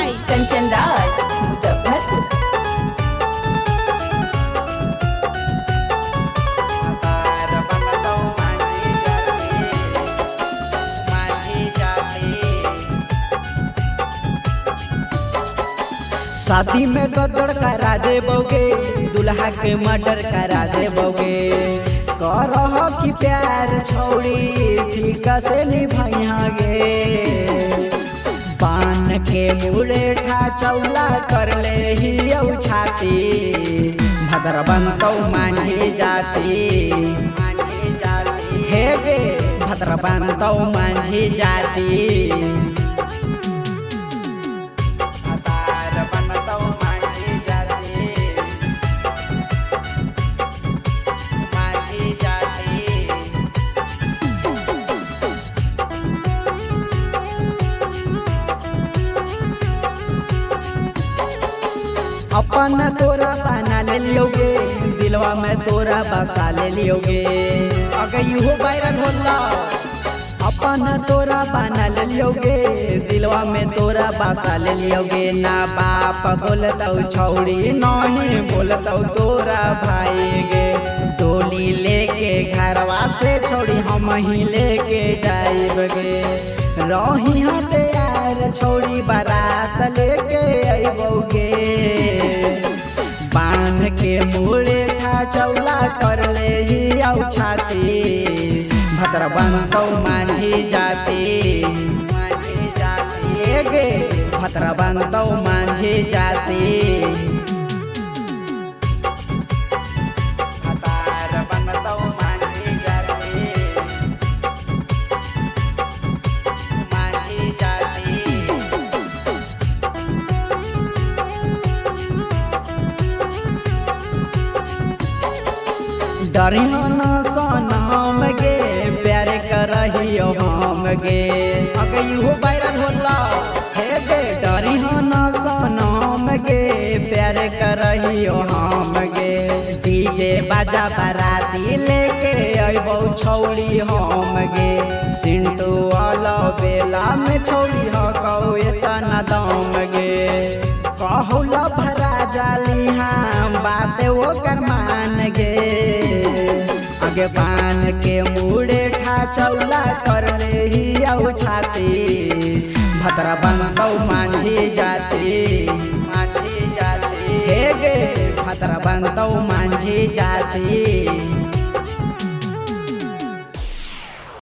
by Kanchan Raj, Muzaffarpur. शादी में गदड़ करा दे बोगे, दुल्हा के मर्डर करा दे बोगे। करह की प्यार छोड़ी ठीक से निभाइगे। पान के मुड़े ठा चौला कर ले ही छाती, भद्र बनतौ मांझी जाती। हे गे भद्र बनतौ मांझी जाती। अपन तोरा बना ले लियोगे, दिलवा में तोरा बसा ले लियोगे। अगर यूहो वायरल होला अपन तोरा बना ले लियोगे, दिलवा में तोरा बसा ले लियोगे। ना बाप बोलतौ छौड़ी नहीं बोलतौ तोरा भाई गे। डोली लेके घरवा से छोड़ी हम ही लेके जाइब गे। रही हते यार छोड़ी बारात लेके अइबोगे। बांध के मुड़े ठा चौला कर ले ही छाती, भद्र बनतौ मांझी जाती। गे भद्र बनतौ मांझी जाती। डरियो न सनम गे, प्यार करहियो हम गे। अगर यूहो वायरल होला हे गे। डरियो न सनम गे, प्यार करहियो हम गे। डीजे बाजा बाराती लेके अइबौ छौड़ी हम गे। सिंटू वाला बेला में छौड़ी हकौ एतना दम गे। कहूला भरा जाली हम बात वो कर मान गे। आगे बान के मुड़े ठा चौला कर ले ही छाती, भद्र बनतौ मांझी जाती। हे गे भद्र बनतौ मांझी जाती।